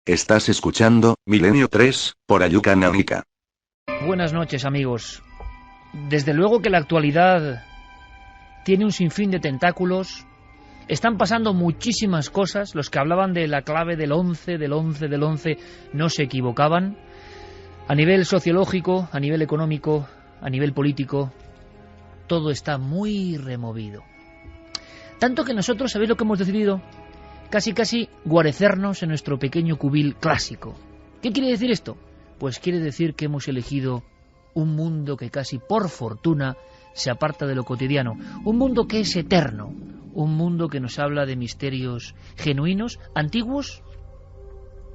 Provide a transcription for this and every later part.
Estás escuchando Milenio 3, por Ayuca Nánica. Buenas noches, amigos. Desde luego que la actualidad tiene un sinfín de tentáculos. Están pasando muchísimas cosas. Los que hablaban de la clave del 11, del 11, del 11, no se equivocaban. A nivel sociológico, a nivel económico, a nivel político, todo está muy removido. Tanto que nosotros, ¿sabéis lo que hemos decidido? Casi guarecernos en nuestro pequeño cubil clásico. ¿Qué quiere decir esto? Pues quiere decir que hemos elegido un mundo que casi por fortuna se aparta de lo cotidiano. Un mundo que es eterno. Un mundo que nos habla de misterios genuinos, antiguos,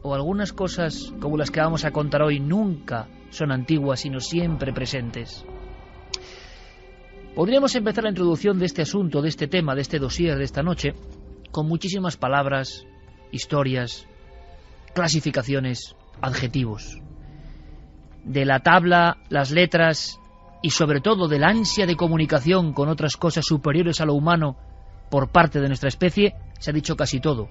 o algunas cosas como las que vamos a contar hoy nunca son antiguas, sino siempre presentes. Podríamos empezar la introducción de este asunto, de este tema, de este dossier de esta noche, con muchísimas palabras, historias, clasificaciones, adjetivos. De la tabla, las letras y sobre todo de la ansia de comunicación con otras cosas superiores a lo humano por parte de nuestra especie, se ha dicho casi todo.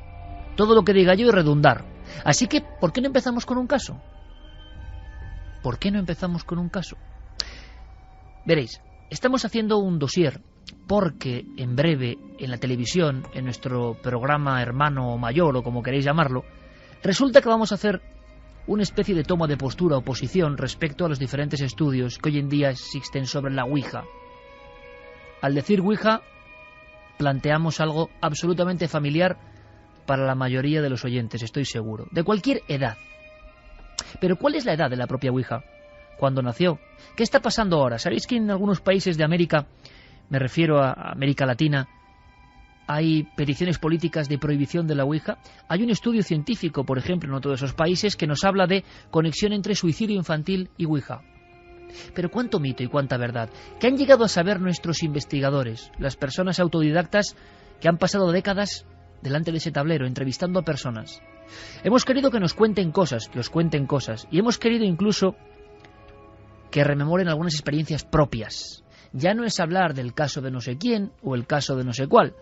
Todo lo que diga yo es redundar. Así que, ¿por qué no empezamos con un caso? ¿Por qué no empezamos con un caso? Veréis, estamos haciendo un dossier porque en breve, en la televisión, en nuestro programa hermano o mayor, o como queréis llamarlo, resulta que vamos a hacer una especie de toma de postura o posición respecto a los diferentes estudios que hoy en día existen sobre la Ouija. Al decir Ouija, planteamos algo absolutamente familiar para la mayoría de los oyentes, estoy seguro, de cualquier edad. Pero ¿cuál es la edad de la propia Ouija? ¿Cuándo nació? ¿Qué está pasando ahora? ¿Sabéis que en algunos países de América, me refiero a América Latina, hay peticiones políticas de prohibición de la Ouija? Hay un estudio científico, por ejemplo, en otro de esos países, que nos habla de conexión entre suicidio infantil y Ouija. Pero cuánto mito y cuánta verdad. ¿Qué han llegado a saber nuestros investigadores, las personas autodidactas que han pasado décadas delante de ese tablero, entrevistando a personas? Hemos querido que nos cuenten cosas, que os cuenten cosas, y hemos querido incluso que rememoren algunas experiencias propias. Ya no es hablar del caso de no sé quién o el caso de no sé cuál,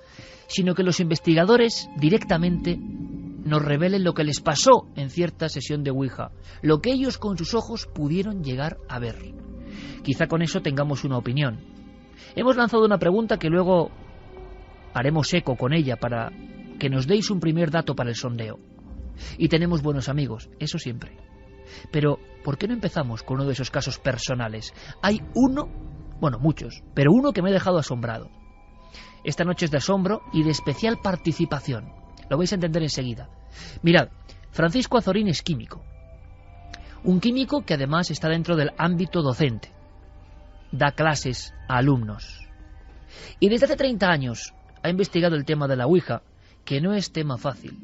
sino que los investigadores directamente nos revelen lo que les pasó en cierta sesión de Ouija, lo que ellos con sus ojos pudieron llegar a ver. Quizá con eso tengamos una opinión. Hemos lanzado una pregunta que luego haremos eco con ella para que nos deis un primer dato para el sondeo. Y tenemos buenos amigos, eso siempre. Pero, ¿por qué no empezamos con uno de esos casos personales? Hay uno, bueno, muchos, pero uno que me ha dejado asombrado. Esta noche es de asombro y de especial participación. Lo vais a entender enseguida. Mirad, Francisco Azorín es químico. Un químico que además está dentro del ámbito docente. Da clases a alumnos. Y desde hace 30 años ha investigado el tema de la Ouija, que no es tema fácil.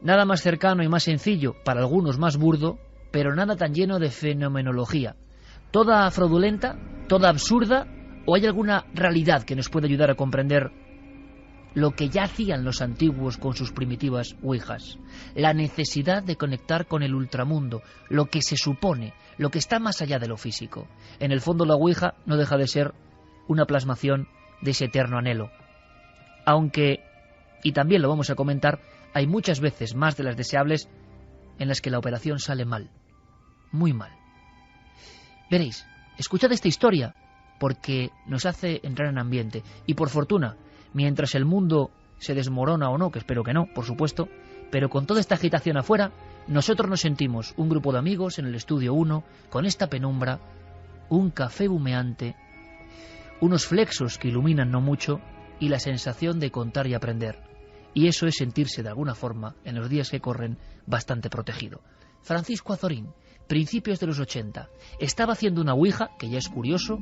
Nada más cercano y más sencillo, para algunos más burdo, pero nada tan lleno de fenomenología. Toda fraudulenta, toda absurda, o hay alguna realidad que nos puede ayudar a comprender lo que ya hacían los antiguos con sus primitivas ouijas. La necesidad de conectar con el ultramundo, lo que se supone, lo que está más allá de lo físico. En el fondo la ouija no deja de ser una plasmación de ese eterno anhelo. Aunque, y también lo vamos a comentar, hay muchas veces, más de las deseables, en las que la operación sale mal. Muy mal. Veréis, escuchad esta historia, porque nos hace entrar en ambiente. Y por fortuna, mientras el mundo se desmorona o no, que espero que no, por supuesto, pero con toda esta agitación afuera, nosotros nos sentimos un grupo de amigos en el estudio 1, con esta penumbra, un café humeante, unos flexos que iluminan no mucho, y la sensación de contar y aprender. Y eso es sentirse de alguna forma, en los días que corren, bastante protegido. Francisco Azorín, principios de los 80, estaba haciendo una ouija, que ya es curioso,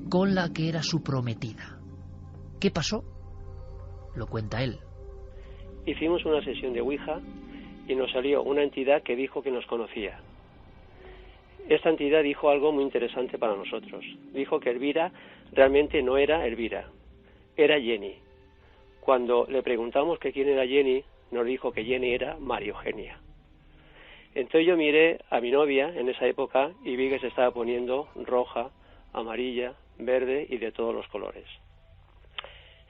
con la que era su prometida. ¿Qué pasó? Lo cuenta él. Hicimos una sesión de ouija y nos salió una entidad que dijo que nos conocía. Esta entidad dijo algo muy interesante para nosotros. Dijo que Elvira realmente no era Elvira, era Jenny. Cuando le preguntamos que quién era Jenny, nos dijo que Jenny era María Eugenia. Entonces yo miré a mi novia en esa época y vi que se estaba poniendo roja, amarilla, verde y de todos los colores.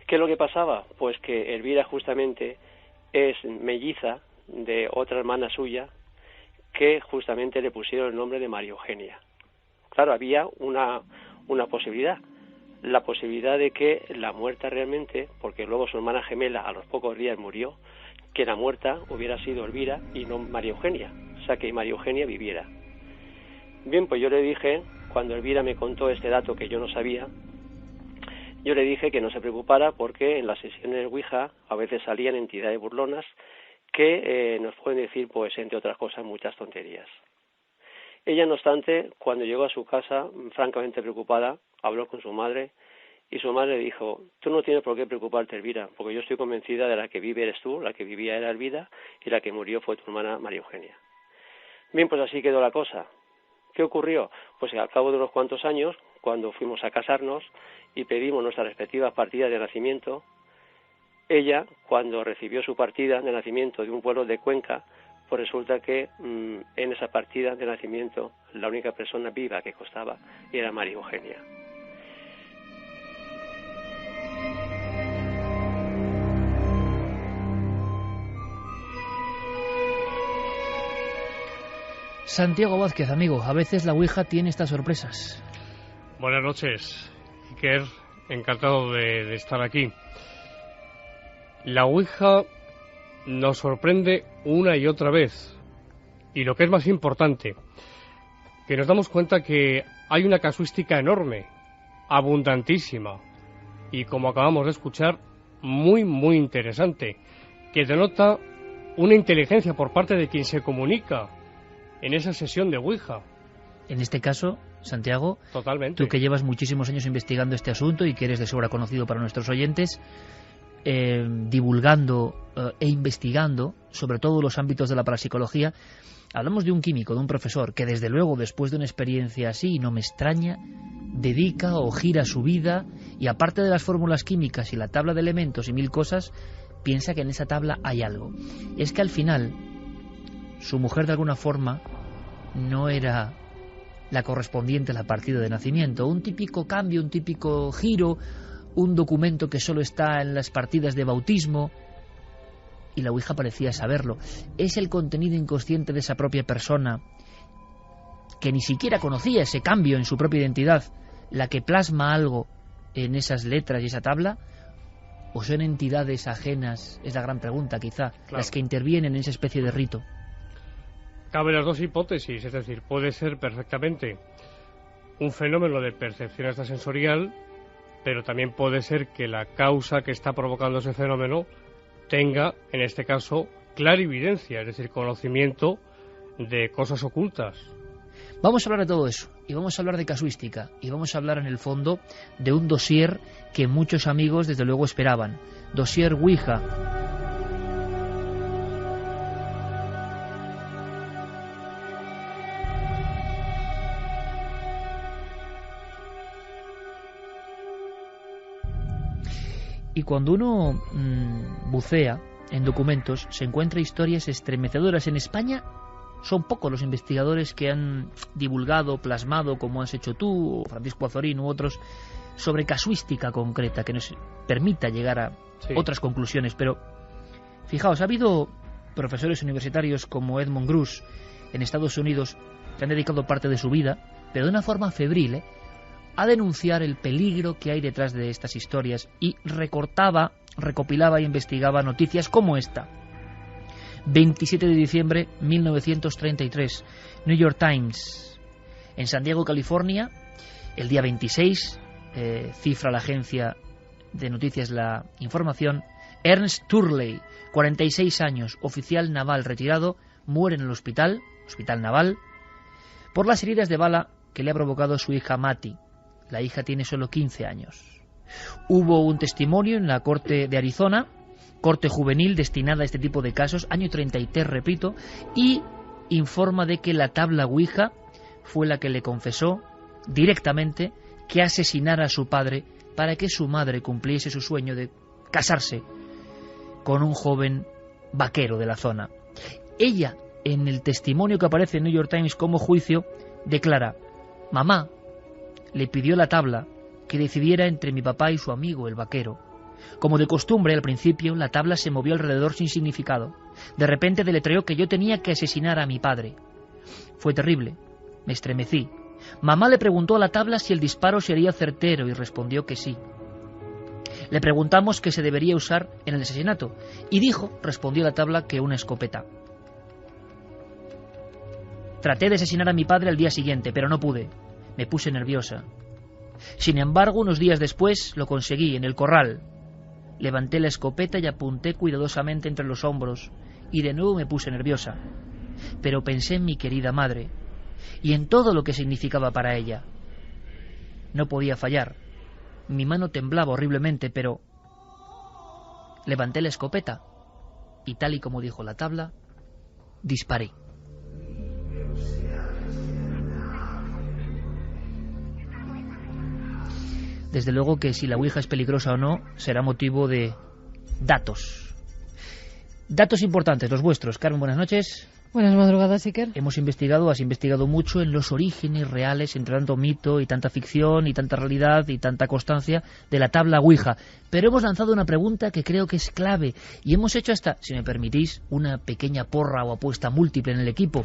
¿Qué es lo que pasaba? Pues que Elvira justamente es melliza de otra hermana suya que justamente le pusieron el nombre de María Eugenia. Claro, había una posibilidad, la posibilidad de que la muerta realmente, porque luego su hermana gemela a los pocos días murió, que la muerta hubiera sido Elvira y no María Eugenia, o sea, que María Eugenia viviera. Bien, pues yo le dije, cuando Elvira me contó este dato que yo no sabía, yo le dije que no se preocupara porque en las sesiones de Ouija a veces salían entidades burlonas que nos pueden decir, pues entre otras cosas, muchas tonterías. Ella, no obstante, cuando llegó a su casa, francamente preocupada, habló con su madre y su madre dijo, tú no tienes por qué preocuparte, Elvira, porque yo estoy convencida de la que vive eres tú, la que vivía era Elvira y la que murió fue tu hermana María Eugenia. Bien, pues así quedó la cosa. ¿Qué ocurrió? Pues al cabo de unos cuantos años, cuando fuimos a casarnos y pedimos nuestras respectivas partidas de nacimiento, ella, cuando recibió su partida de nacimiento de un pueblo de Cuenca, pues resulta que en esa partida de nacimiento la única persona viva que constaba era María Eugenia. Santiago Vázquez, amigo, a veces la Ouija tiene estas sorpresas. Buenas noches, Iker, encantado de estar aquí. La Ouija nos sorprende una y otra vez, y lo que es más importante, que nos damos cuenta que hay una casuística enorme, abundantísima, y como acabamos de escuchar, muy, muy interesante, que denota una inteligencia por parte de quien se comunica en esa sesión de Ouija. En este caso, Santiago, totalmente. Tú que llevas muchísimos años investigando este asunto y que eres de sobra conocido para nuestros oyentes, divulgando e investigando sobre todos los ámbitos de la parapsicología, hablamos de un químico, de un profesor, que desde luego, después de una experiencia así, no me extraña, dedica o gira su vida y aparte de las fórmulas químicas y la tabla de elementos y mil cosas, piensa que en esa tabla hay algo. Es que al final, su mujer de alguna forma no era la correspondiente a la partida de nacimiento, un típico cambio, un típico giro, un documento que solo está en las partidas de bautismo, y la Ouija parecía saberlo. Es el contenido inconsciente de esa propia persona, que ni siquiera conocía ese cambio en su propia identidad, la que plasma algo en esas letras y esa tabla, o son entidades ajenas, es la gran pregunta quizá, claro, las que intervienen en esa especie de rito. Cabe las dos hipótesis, es decir, puede ser perfectamente un fenómeno de percepción extrasensorial, pero también puede ser que la causa que está provocando ese fenómeno tenga, en este caso, clarividencia, es decir, conocimiento de cosas ocultas. Vamos a hablar de todo eso, y vamos a hablar de casuística, y vamos a hablar en el fondo de un dossier que muchos amigos desde luego esperaban, dossier Ouija. Y cuando uno bucea en documentos, se encuentra historias estremecedoras. En España son pocos los investigadores que han divulgado, plasmado, como has hecho tú, o Francisco Azorín u otros, sobre casuística concreta, que nos permita llegar a otras conclusiones. Pero, fijaos, ha habido profesores universitarios como Edmund Gruss en Estados Unidos que han dedicado parte de su vida, pero de una forma febril, a denunciar el peligro que hay detrás de estas historias, y recopilaba e investigaba noticias como esta. 27 de diciembre 1933, New York Times. En San Diego, California, el día 26, cifra la agencia de noticias la información, Ernst Turley, 46 años, oficial naval retirado, muere en el hospital naval, por las heridas de bala que le ha provocado su hija Mattie. La hija tiene solo 15 años. Hubo un testimonio en la corte de Arizona, corte juvenil destinada a este tipo de casos, año 33, repito, y informa de que la tabla Ouija fue la que le confesó directamente que asesinara a su padre para que su madre cumpliese su sueño de casarse con un joven vaquero de la zona. Ella, en el testimonio que aparece en New York Times como juicio, declara: mamá le pidió la tabla que decidiera entre mi papá y su amigo, el vaquero. Como de costumbre, al principio, la tabla se movió alrededor sin significado. De repente deletreó que yo tenía que asesinar a mi padre. Fue terrible. Me estremecí. Mamá le preguntó a la tabla si el disparo sería certero y respondió que sí. Le preguntamos qué se debería usar en el asesinato y dijo, respondió la tabla, que una escopeta. Traté de asesinar a mi padre al día siguiente, pero no pude. Me puse nerviosa. Sin embargo, unos días después lo conseguí, en el corral. Levanté la escopeta y apunté cuidadosamente entre los hombros, y de nuevo me puse nerviosa. Pero pensé en mi querida madre, y en todo lo que significaba para ella. No podía fallar. Mi mano temblaba horriblemente, pero levanté la escopeta, y tal y como dijo la tabla, disparé. Desde luego que si la Ouija es peligrosa o no, será motivo de datos. Datos importantes, los vuestros. Carmen, buenas noches. Buenas madrugadas, Iker. Hemos investigado, has investigado mucho en los orígenes reales, entre tanto mito y tanta ficción y tanta realidad y tanta constancia de la tabla Ouija. Pero hemos lanzado una pregunta que creo que es clave y hemos hecho hasta, si me permitís, una pequeña porra o apuesta múltiple en el equipo.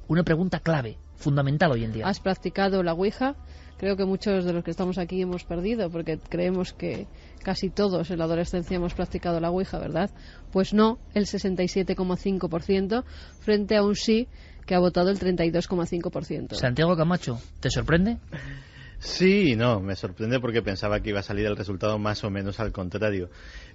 Una pregunta clave, fundamental hoy en día. ¿Has practicado la Ouija? Creo que muchos de los que estamos aquí hemos perdido, porque creemos que casi todos en la adolescencia hemos practicado la Ouija, ¿verdad? Pues no, el 67,5%, frente a un sí que ha votado el 32,5%. Santiago Camacho, ¿te sorprende? Sí y no, me sorprende porque pensaba que iba a salir el resultado más o menos al contrario.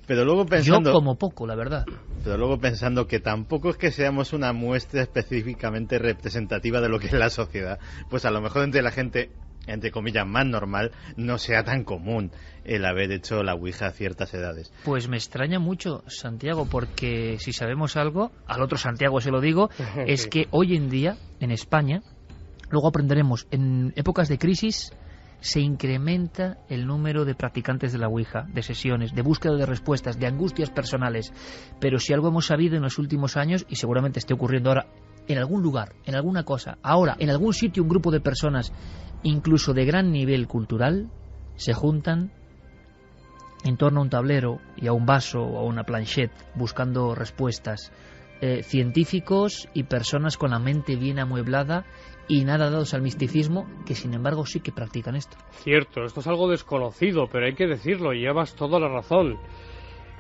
Pero luego pensando... Yo como poco, la verdad. Pero luego pensando que tampoco es que seamos una muestra específicamente representativa de lo que es la sociedad, pues a lo mejor entre la gente, entre comillas, más normal, no sea tan común el haber hecho la Ouija a ciertas edades. Pues me extraña mucho, Santiago, porque si sabemos algo, al otro Santiago se lo digo, es que hoy en día, en España, luego aprenderemos, en épocas de crisis se incrementa el número de practicantes de la Ouija, de sesiones, de búsqueda de respuestas, de angustias personales. Pero si algo hemos sabido en los últimos años, y seguramente esté ocurriendo ahora, en algún lugar, en alguna cosa, ahora, en algún sitio, un grupo de personas, incluso de gran nivel cultural, se juntan en torno a un tablero y a un vaso o a una planchette buscando respuestas. Científicos y personas con la mente bien amueblada y nada dados al misticismo, que sin embargo sí que practican esto. Cierto, esto es algo desconocido, pero hay que decirlo, y llevas toda la razón.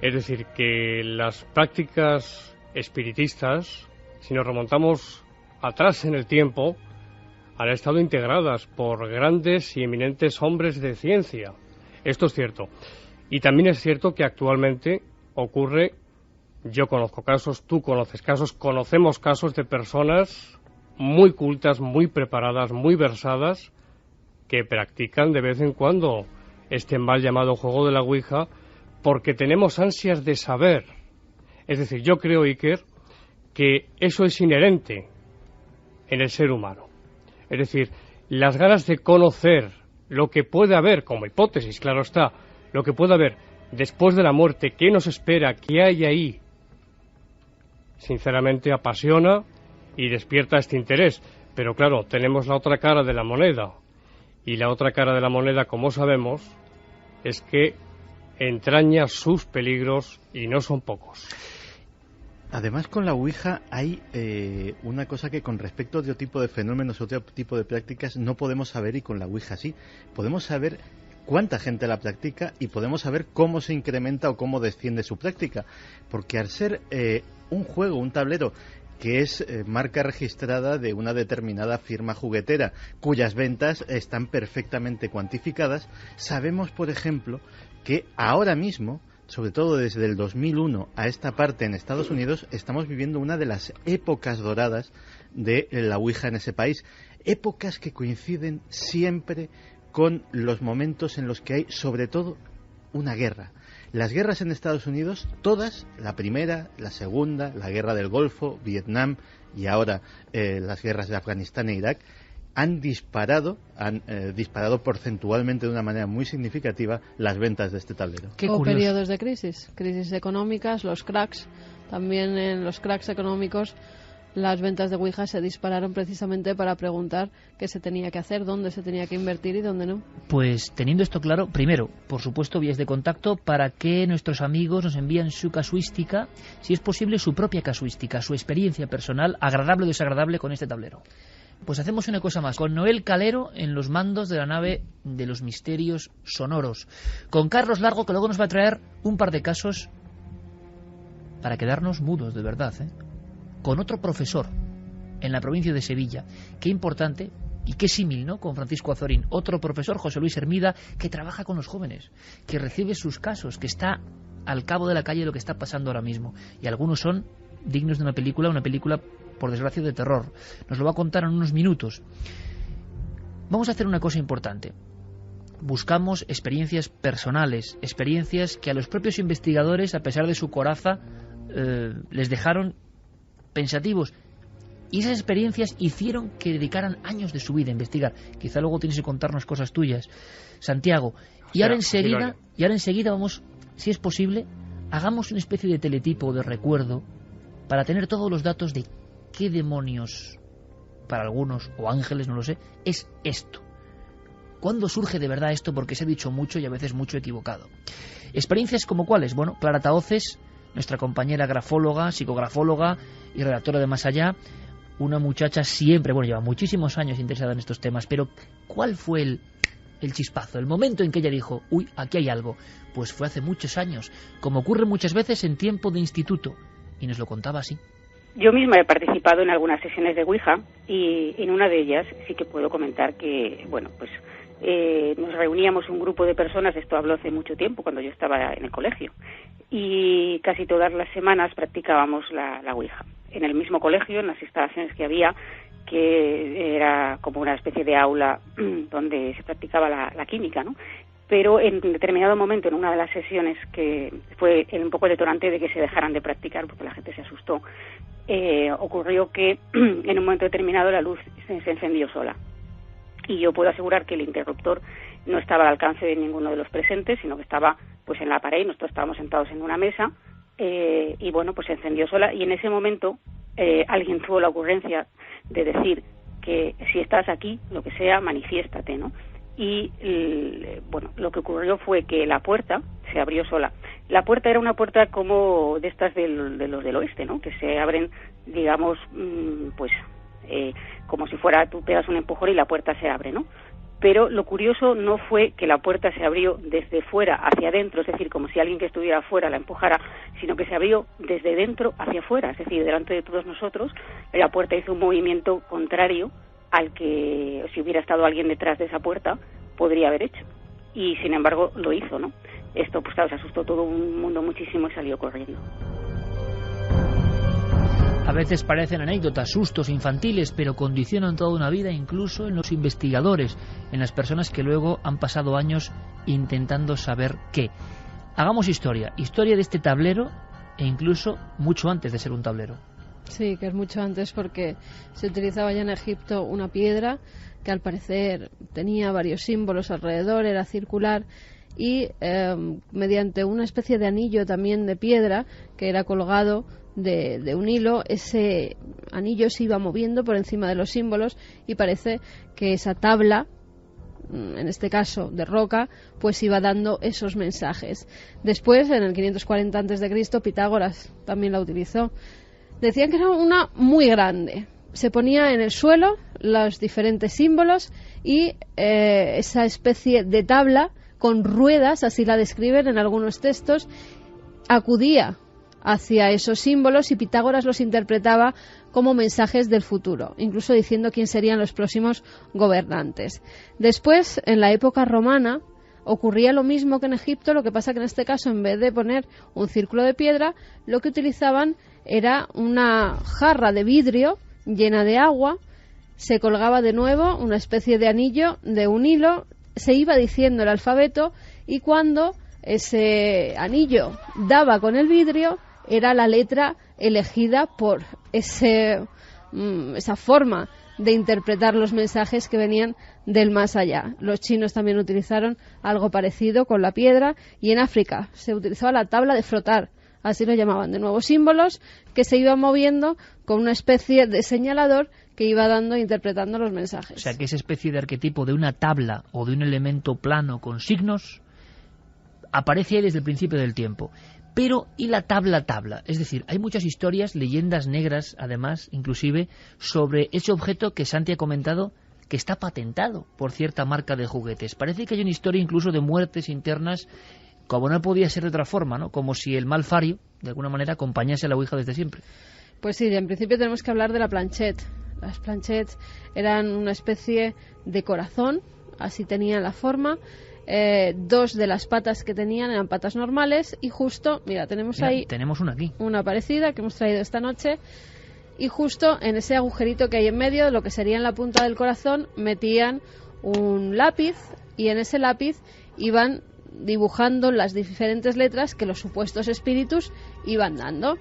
Es decir, que las prácticas espiritistas, si nos remontamos atrás en el tiempo, han estado integradas por grandes y eminentes hombres de ciencia. Esto es cierto. Y también es cierto que actualmente ocurre, yo conozco casos, tú conoces casos, conocemos casos de personas muy cultas, muy preparadas, muy versadas, que practican de vez en cuando este mal llamado juego de la Ouija, porque tenemos ansias de saber. Es decir, yo creo, Iker, que eso es inherente en el ser humano. Es decir, las ganas de conocer lo que puede haber, como hipótesis, claro está, lo que puede haber después de la muerte, qué nos espera, qué hay ahí, sinceramente apasiona y despierta este interés. Pero claro, tenemos la otra cara de la moneda, y la otra cara de la moneda, como sabemos, es que entraña sus peligros y no son pocos. Además, con la Ouija hay una cosa que con respecto a otro tipo de fenómenos, otro tipo de prácticas, no podemos saber, y con la Ouija sí. Podemos saber cuánta gente la practica y podemos saber cómo se incrementa o cómo desciende su práctica. Porque al ser un juego, un tablero, que es marca registrada de una determinada firma juguetera, cuyas ventas están perfectamente cuantificadas, sabemos, por ejemplo, que ahora mismo, sobre todo desde el 2001 a esta parte en Estados Unidos, estamos viviendo una de las épocas doradas de la Ouija en ese país. Épocas que coinciden siempre con los momentos en los que hay, sobre todo, una guerra. Las guerras en Estados Unidos, todas, la primera, la segunda, la guerra del Golfo, Vietnam y ahora las guerras de Afganistán e Irak, han disparado porcentualmente de una manera muy significativa las ventas de este tablero. Qué o curioso. periodos de crisis económicas, los cracks, también en los cracks económicos las ventas de Ouija se dispararon precisamente para preguntar qué se tenía que hacer, dónde se tenía que invertir y dónde no. Pues teniendo esto claro, primero, por supuesto, vías de contacto para que nuestros amigos nos envíen su casuística, si es posible su propia casuística, su experiencia personal, agradable o desagradable con este tablero. Pues hacemos una cosa más, con Noel Calero en los mandos de la nave de los misterios sonoros, con Carlos Largo, que luego nos va a traer un par de casos para quedarnos mudos de verdad, con otro profesor en la provincia de Sevilla. Qué importante y qué símil, ¿no?, con Francisco Azorín, otro profesor, José Luis Hermida, que trabaja con los jóvenes, que recibe sus casos, que está al cabo de la calle de lo que está pasando ahora mismo, y algunos son dignos de una película por desgracia de terror. Nos lo va a contar en unos minutos. Vamos a hacer una cosa importante. Buscamos experiencias personales, experiencias que a los propios investigadores, a pesar de su coraza, les dejaron pensativos. Y esas experiencias hicieron que dedicaran años de su vida a investigar. Quizá luego tienes que contarnos cosas tuyas, Santiago. Y ahora enseguida vamos, si es posible, hagamos una especie de teletipo, de recuerdo, para tener todos los datos de qué demonios, para algunos, o ángeles, no lo sé, es esto. ¿Cuándo surge de verdad esto? Porque se ha dicho mucho y a veces mucho equivocado. Experiencias como cuáles. Bueno, Clara Tahoces, nuestra compañera grafóloga, psicografóloga y redactora de Más Allá, una muchacha siempre, lleva muchísimos años interesada en estos temas, pero ¿cuál fue el chispazo, el momento en que ella dijo, uy, aquí hay algo? Pues fue hace muchos años, como ocurre muchas veces en tiempo de instituto, y nos lo contaba así. Yo misma he participado en algunas sesiones de Ouija y en una de ellas sí que puedo comentar que, nos reuníamos un grupo de personas, esto habló hace mucho tiempo, cuando yo estaba en el colegio, y casi todas las semanas practicábamos la Ouija. En el mismo colegio, en las instalaciones que había, que era como una especie de aula donde se practicaba la química, ¿no? Pero en determinado momento, en una de las sesiones, que fue un poco detonante de que se dejaran de practicar, porque la gente se asustó, ocurrió que en un momento determinado la luz se encendió sola. Y yo puedo asegurar que el interruptor no estaba al alcance de ninguno de los presentes, sino que estaba pues en la pared, y nosotros estábamos sentados en una mesa, y se encendió sola, y en ese momento alguien tuvo la ocurrencia de decir que si estás aquí, lo que sea, manifiéstate, ¿no? Y lo que ocurrió fue que la puerta se abrió sola. La puerta era una puerta como de estas de los del oeste, ¿no?, que se abren, digamos, como si fuera, tú pegas un empujón y la puerta se abre, ¿no? Pero lo curioso no fue que la puerta se abrió desde fuera hacia adentro, es decir, como si alguien que estuviera afuera la empujara, sino que se abrió desde dentro hacia afuera, es decir, delante de todos nosotros. La puerta hizo un movimiento contrario al que, si hubiera estado alguien detrás de esa puerta, podría haber hecho. Y sin embargo lo hizo, ¿no? Esto, pues claro, se asustó todo un mundo muchísimo y salió corriendo. A veces parecen anécdotas, sustos infantiles, pero condicionan toda una vida, incluso en los investigadores, en las personas que luego han pasado años intentando saber qué. Hagamos historia de este tablero, e incluso mucho antes de ser un tablero. Sí, que es mucho antes, porque se utilizaba ya en Egipto una piedra que al parecer tenía varios símbolos alrededor, era circular, y mediante una especie de anillo también de piedra que era colgado de un hilo, ese anillo se iba moviendo por encima de los símbolos, y parece que esa tabla, en este caso de roca, pues iba dando esos mensajes. Después, en el 540 a.C., Pitágoras también la utilizó. Decían que era una muy grande. Se ponía en el suelo los diferentes símbolos y esa especie de tabla con ruedas, así la describen en algunos textos, acudía hacia esos símbolos y Pitágoras los interpretaba como mensajes del futuro, incluso diciendo quién serían los próximos gobernantes. Después, en la época romana, ocurría lo mismo que en Egipto, lo que pasa que en este caso, en vez de poner un círculo de piedra, lo que utilizaban era una jarra de vidrio llena de agua, se colgaba de nuevo una especie de anillo de un hilo, se iba diciendo el alfabeto, y cuando ese anillo daba con el vidrio, era la letra elegida por esa forma de interpretar los mensajes que venían del más allá. Los chinos también utilizaron algo parecido con la piedra, y en África se utilizaba la tabla de frotar. así lo llamaban, de nuevo símbolos que se iban moviendo con una especie de señalador que iba dando e interpretando los mensajes. O sea, que esa especie de arquetipo de una tabla o de un elemento plano con signos aparece ahí desde el principio del tiempo. Pero, ¿y la tabla? Es decir, hay muchas historias, leyendas negras, además, inclusive, sobre ese objeto que Santi ha comentado que está patentado por cierta marca de juguetes. Parece que hay una historia incluso de muertes internas, como no podía ser de otra forma, ¿no? Como si el mal fario, de alguna manera, acompañase a la Ouija desde siempre. Pues sí, en principio tenemos que hablar de la planchette. Las planchettes eran una especie de corazón, así tenían la forma. Dos de las patas que tenían eran patas normales y justo, mira, tenemos una aquí, una parecida que hemos traído esta noche, y justo en ese agujerito que hay en medio, lo que sería en la punta del corazón, metían un lápiz y en ese lápiz iban dibujando las diferentes letras que los supuestos espíritus iban dando.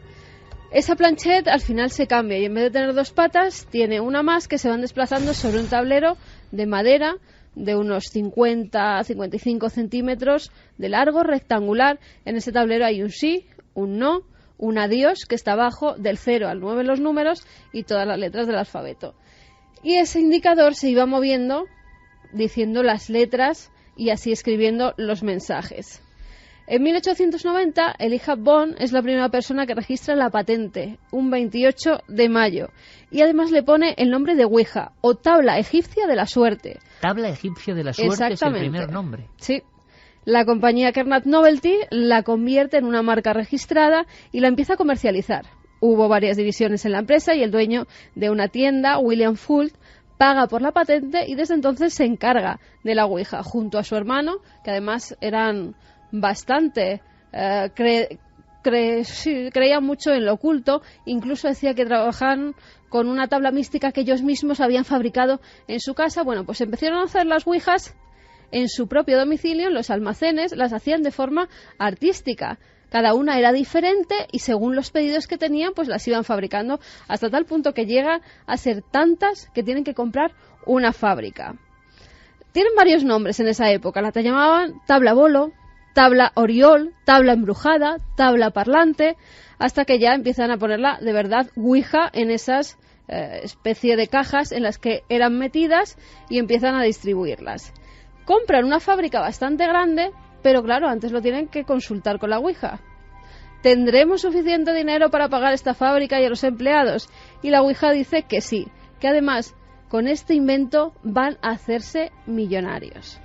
Esa planchette al final se cambia y en vez de tener dos patas tiene una más que se van desplazando sobre un tablero de madera de unos 50-55 centímetros de largo, rectangular. En ese tablero hay un sí, un no, un adiós que está abajo, del 0 al 9 los números y todas las letras del alfabeto. Y ese indicador se iba moviendo diciendo las letras y así escribiendo los mensajes. En 1890, Elijah Bond es la primera persona que registra la patente, un 28 de mayo, y además le pone el nombre de Ouija, o tabla egipcia de la suerte. Tabla egipcia de la suerte es el primer nombre. Sí. La compañía Kernat Novelty la convierte en una marca registrada y la empieza a comercializar. Hubo varias divisiones en la empresa y el dueño de una tienda, William Fult, paga por la patente y desde entonces se encarga de la Ouija, junto a su hermano, que además eran bastante creían mucho en lo oculto, incluso decía que trabajaban con una tabla mística que ellos mismos habían fabricado en su casa. Bueno, pues empezaron a hacer las Ouijas en su propio domicilio, en los almacenes, las hacían de forma artística. Cada una era diferente y según los pedidos que tenían, pues las iban fabricando, hasta tal punto que llega a ser tantas que tienen que comprar una fábrica. Tienen varios nombres en esa época, la llamaban tabla bolo, tabla oriol, tabla embrujada, tabla parlante, hasta que ya empiezan a ponerla de verdad Ouija en esas especie de cajas en las que eran metidas y empiezan a distribuirlas. Compran una fábrica bastante grande, pero claro, antes lo tienen que consultar con la Ouija. ¿Tendremos suficiente dinero para pagar esta fábrica y a los empleados? Y la Ouija dice que sí, que además con este invento van a hacerse millonarios.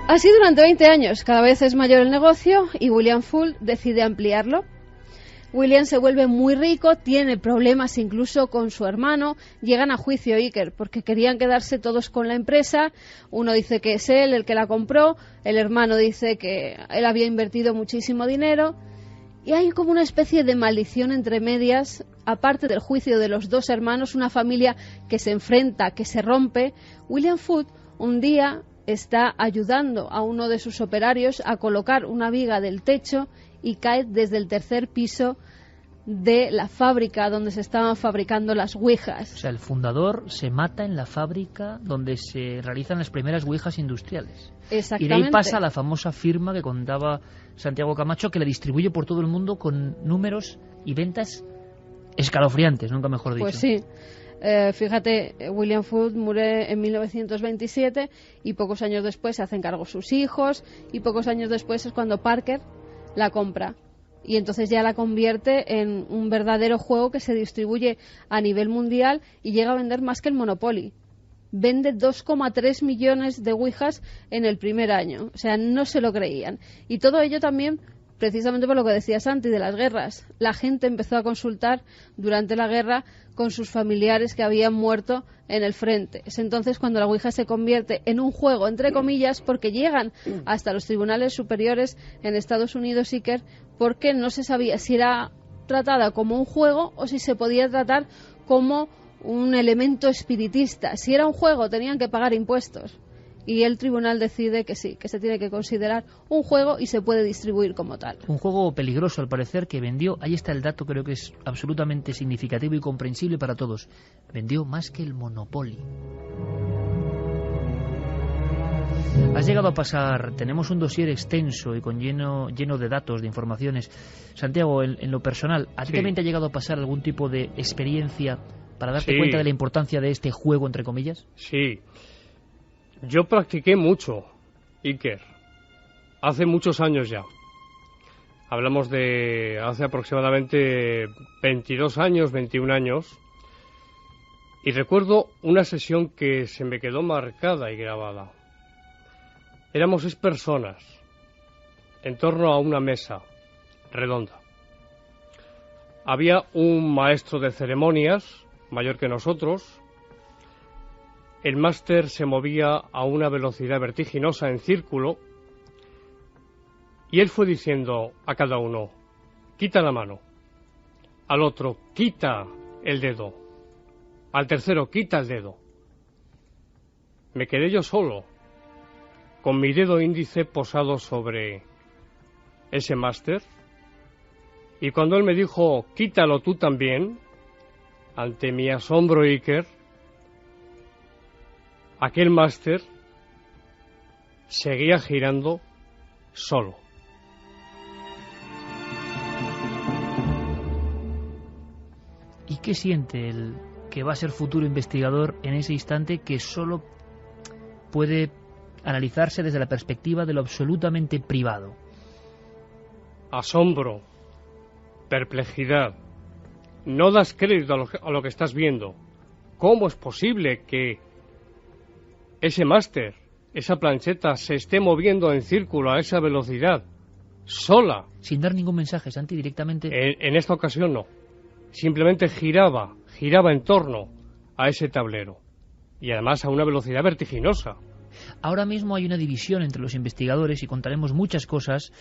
Así durante 20 años, cada vez es mayor el negocio y William Fult decide ampliarlo. William se vuelve muy rico, tiene problemas incluso con su hermano, llegan a juicio Iker porque querían quedarse todos con la empresa. Uno dice que es él el que la compró, el hermano dice que él había invertido muchísimo dinero y hay como una especie de maldición entre medias, aparte del juicio de los dos hermanos, una familia que se enfrenta, que se rompe. William Fult un día está ayudando a uno de sus operarios a colocar una viga del techo y cae desde el tercer piso de la fábrica donde se estaban fabricando las ouijas. O sea, el fundador se mata en la fábrica donde se realizan las primeras ouijas industriales. Exactamente. Y de ahí pasa la famosa firma que contaba Santiago Camacho, que la distribuye por todo el mundo con números y ventas escalofriantes, nunca mejor dicho. Pues sí. Fíjate, William Fult muere en 1927 y pocos años después se hacen cargo sus hijos y pocos años después es cuando Parker la compra y entonces ya la convierte en un verdadero juego que se distribuye a nivel mundial y llega a vender más que el Monopoly. Vende 2,3 millones de ouijas en el primer año, o sea, no se lo creían. Y todo ello también precisamente por lo que decías antes de las guerras. La gente empezó a consultar durante la guerra con sus familiares que habían muerto en el frente. Es entonces cuando la Ouija se convierte en un juego, entre comillas, porque llegan hasta los tribunales superiores en Estados Unidos, Iker, porque no se sabía si era tratada como un juego o si se podía tratar como un elemento espiritista. Si era un juego tenían que pagar impuestos. Y el tribunal decide que sí, que se tiene que considerar un juego y se puede distribuir como tal. Un juego peligroso, al parecer, que vendió, ahí está el dato, creo que es absolutamente significativo y comprensible para todos, vendió más que el Monopoly. Has llegado a pasar, tenemos un dossier extenso y con lleno de datos, de informaciones. Santiago, en lo personal, ¿a ti también te ha llegado a pasar algún tipo de experiencia para darte cuenta de la importancia de este juego, entre comillas? Sí. Yo practiqué mucho, Iker, hace muchos años ya. Hablamos de hace aproximadamente 22 años, 21 años. Y recuerdo una sesión que se me quedó marcada y grabada. Éramos 6 personas en torno a una mesa redonda. Había un maestro de ceremonias, mayor que nosotros. El máster se movía a una velocidad vertiginosa en círculo y él fue diciendo a cada uno, quita la mano, al otro, quita el dedo, al tercero, quita el dedo. Me quedé yo solo, con mi dedo índice posado sobre ese máster, y cuando él me dijo, quítalo tú también, ante mi asombro, Iker, aquel máster seguía girando solo. ¿Y qué siente el que va a ser futuro investigador en ese instante que solo puede analizarse desde la perspectiva de lo absolutamente privado? Asombro, perplejidad. No das crédito a lo que estás viendo. ¿Cómo es posible que ese máster, esa plancheta, se esté moviendo en círculo a esa velocidad, sola? Sin dar ningún mensaje, Santi, directamente. En esta ocasión no. Simplemente giraba en torno a ese tablero. Y además a una velocidad vertiginosa. Ahora mismo hay una división entre los investigadores y contaremos muchas cosas.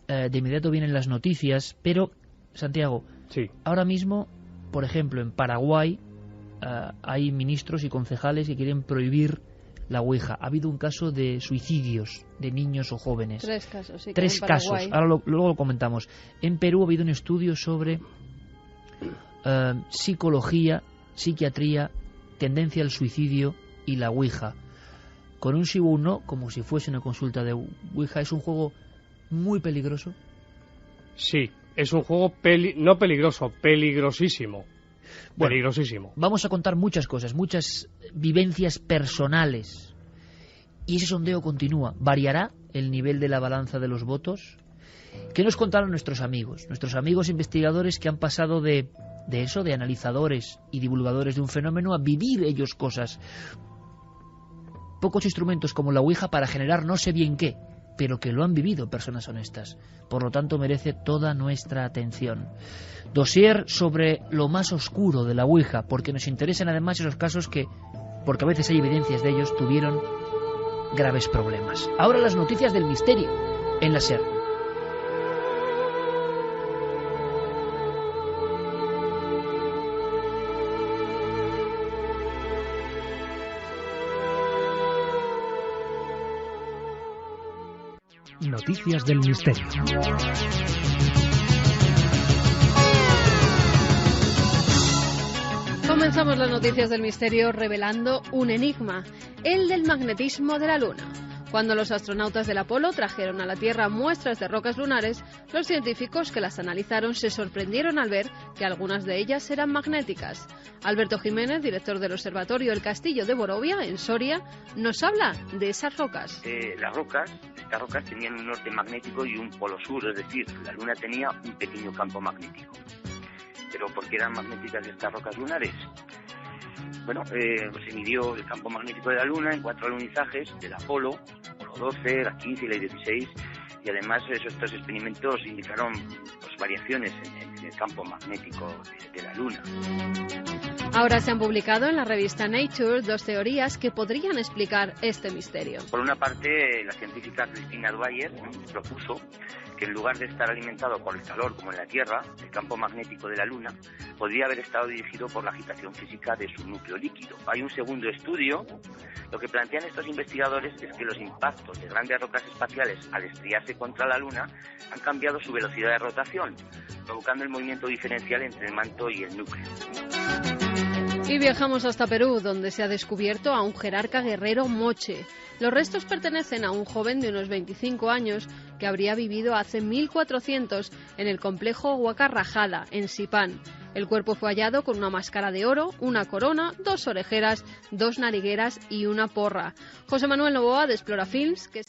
De inmediato vienen las noticias, pero, Santiago, sí. Ahora mismo, por ejemplo, en Paraguay hay ministros y concejales que quieren prohibir la Ouija. Ha habido un caso de suicidios de niños o jóvenes. 3 casos, sí. 3 casos, ahora luego lo comentamos. En Perú ha habido un estudio sobre psicología, psiquiatría, tendencia al suicidio y la Ouija. Con un sí o un no, como si fuese una consulta de Ouija. Es un juego muy peligroso. Sí, es un juego no peligroso, peligrosísimo. Bueno, peligrosísimo. Vamos a contar muchas cosas, muchas vivencias personales. Y ese sondeo continúa. ¿Variará el nivel de la balanza de los votos? ¿Qué nos contaron nuestros amigos investigadores que han pasado de eso, de analizadores y divulgadores de un fenómeno, a vivir ellos cosas? Pocos instrumentos como la Ouija para generar no sé bien qué, pero que lo han vivido personas honestas. Por lo tanto, merece toda nuestra atención. Dossier sobre lo más oscuro de la Ouija, porque nos interesan además esos casos que, porque a veces hay evidencias de ellos, tuvieron graves problemas. Ahora las noticias del misterio en la SER. Noticias del misterio. Comenzamos las noticias del misterio revelando un enigma, el del magnetismo de la Luna. Cuando los astronautas del Apolo trajeron a la Tierra muestras de rocas lunares, los científicos que las analizaron se sorprendieron al ver que algunas de ellas eran magnéticas. Alberto Jiménez, director del Observatorio El Castillo de Borovia, en Soria, nos habla de esas rocas. Estas rocas tenían un norte magnético y un polo sur, es decir, la Luna tenía un pequeño campo magnético. ¿Pero por qué eran magnéticas estas rocas lunares? Bueno, se midió el campo magnético de la Luna en 4 alunizajes del Apolo 12, la 15 y la 16, y además estos experimentos indicaron variaciones en el campo magnético de la Luna. Ahora se han publicado en la revista Nature 2 teorías que podrían explicar este misterio. Por una parte, la científica Christina Dwyer propuso que en lugar de estar alimentado por el calor como en la Tierra, el campo magnético de la Luna podría haber estado dirigido por la agitación física de su núcleo líquido. Hay un segundo estudio. Lo que plantean estos investigadores es que los impactos de grandes rocas espaciales al estrellarse contra la Luna han cambiado su velocidad de rotación, provocando el movimiento diferencial entre el manto y el núcleo. Y viajamos hasta Perú, donde se ha descubierto a un jerarca guerrero moche. Los restos pertenecen a un joven de unos 25 años que habría vivido hace 1400 en el complejo Huacarrajala, en Sipán. El cuerpo fue hallado con una máscara de oro, una corona, 2 orejeras, 2 narigueras y una porra. José Manuel Novoa, de Explora Films, que